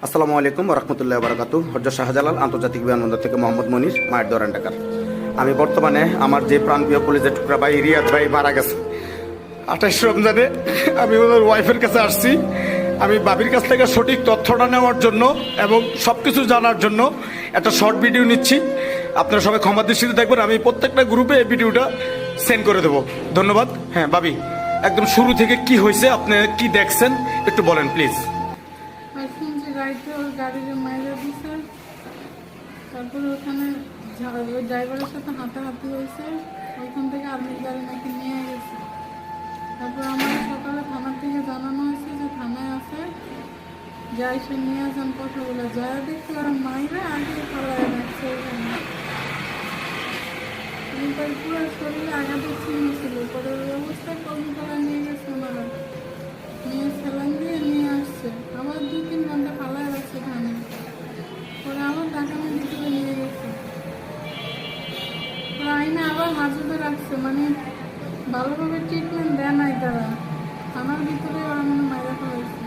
আসসালামু আলাইকুম রহমতুল্লাহ বারাকাতু। হজরত শাহজালাল আন্তর্জাতিক বিমানবন্দর থেকে মোহাম্মদ মনির, মায়ের দরান ঢাকার। আমি বর্তমানে আমার যে প্রাণপ্রিয় কলেজের টুকরা ভাই রিয়াদ ভাই মারা গেছে 28 রমজানে। আমি ওনার ওয়াইফের কাছে আসছি, আমি বাবির কাছ থেকে সঠিক তথ্যটা নেওয়ার জন্য এবং সব কিছু জানার জন্য একটা শর্ট ভিডিও নিচ্ছি। আপনারা সবাই ক্ষমা দৃষ্টিতে দেখবেন, আমি প্রত্যেকটা গ্রুপে এই ভিডিওটা সেন্ড করে দেবো। ধন্যবাদ। হ্যাঁ বাবি, একদম শুরু থেকে কি হয়েছে, আপনি কি দেখছেন একটু বলেন প্লিজ। রাইতে ওর গাড়ির মাইরা দিছে, তারপরে ওখানে ওই ড্রাইভারের সাথে হাতাহাতি হয়েছে, ওইখান থেকে আর্মির গাড়ি নাকি নিয়ে গেছে। তারপর আমার সকালে থানার থেকে জানানো হয়েছে যে থানায় আছে, যাই সে নিয়ে যান কথা বলে। যায় দেখতে ওরা মাইরা আগে পালায় রাখছে ওখানে। তার পুরো শরীরে আঘাতের চিহ্ন ছিল। পরে ওই অবস্থায় কর্মতলা নিয়ে গেছে ওনারা, নিয়ে স্যালাইন দিয়ে নিয়ে আসছে। আবার 2-3 ঘন্টা পালায় রাখছে থানে। পরে আবার ঢাকা মেডিকেলে নিয়ে গেছে। পরে আইনে আবার হাজতে রাখছে, মানে ভালোভাবে ট্রিটমেন্ট দেয় নাই তারা। থানার ভিতরে ওরা মানে মাইরা ফেলাইছে।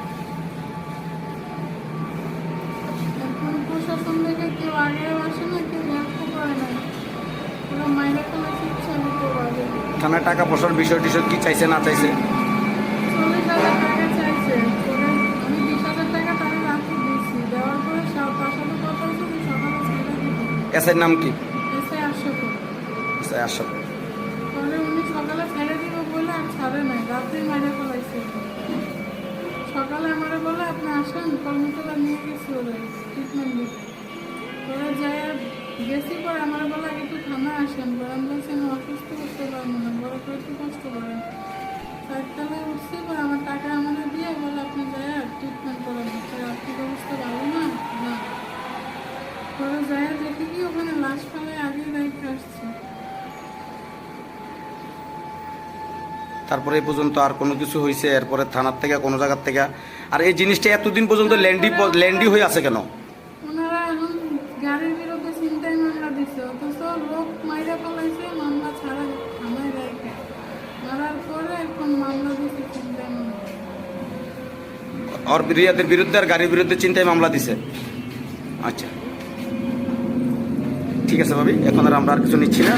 এখন প্রশাসন থেকে কেউ আগেও আসে না, কেউ হেল্প করে নাই। ওরা মাইরা ফেলাইছে ইচ্ছা মতো ভাবে। থানায় টাকা পয়সার বিষয় টিষয় কি চাইছে না চাইছে? 40,000 টাকা চাইছে। পরে আমি 20,000 টাকা তারা রাখতে দিয়েছি। দেওয়ার পরে তার সাথে কথা হচ্ছে যে সকালে ছেড়ে দিবে। এসআইয়ের নাম কি? এসে 800 করে। এসআই আশরাফ। পরে উনি সকালে ছেড়ে দিব বলে আর ছাড়ে নাই, রাতেই মাইরে ফেলাইছে। সকালে আমারে বলে আপনি আসেন, কর্মতলা নিয়ে গেছি ওরা ট্রিটমেন্ট দিতে। পরে যায় গেছি, পরে আমার বলে আগে একটু থানায় আসেন। পরে আমি বলছি আমি অসুস্থ করতে পারবো না, বড় করে একটু কষ্ট করেন। 4তলায় উঠছি, পরে আমার টাকা আমাদের দিয়ে বলে আপনি যায় ট্রিটমেন্ট করেন, আর্থিক অবস্থা ভালো না। পরে যায় দেখি কি ওখানে লাশ ফেলায় আগেই রেখে আসছে। তারপরে এই পর্যন্ত আর কোনো কিছু হয়েছে এরপরে থানার থেকে কোনো জায়গার থেকে? আর এই জিনিসটা এতদিন পর্যন্ত ল্যান্ডি হয়ে আছে কেন? ওনারা এখন গাড়ির বিরুদ্ধে ছিনতাই মামলা দিচ্ছে, অথচ লোক মাইরা ফেলাইছে, মামলা ছাড়া থানায় রেখে মারার পরে এখন মামলা দিচ্ছে ছিনতাই মামলা। আর রিয়াদের বিরুদ্ধে আর গাড়ির বিরুদ্ধে চিন্তায় মামলা দিছে। আচ্ছা ঠিক আছে ভাবি, এখন আর আমরা আর কিছু নিচ্ছি না।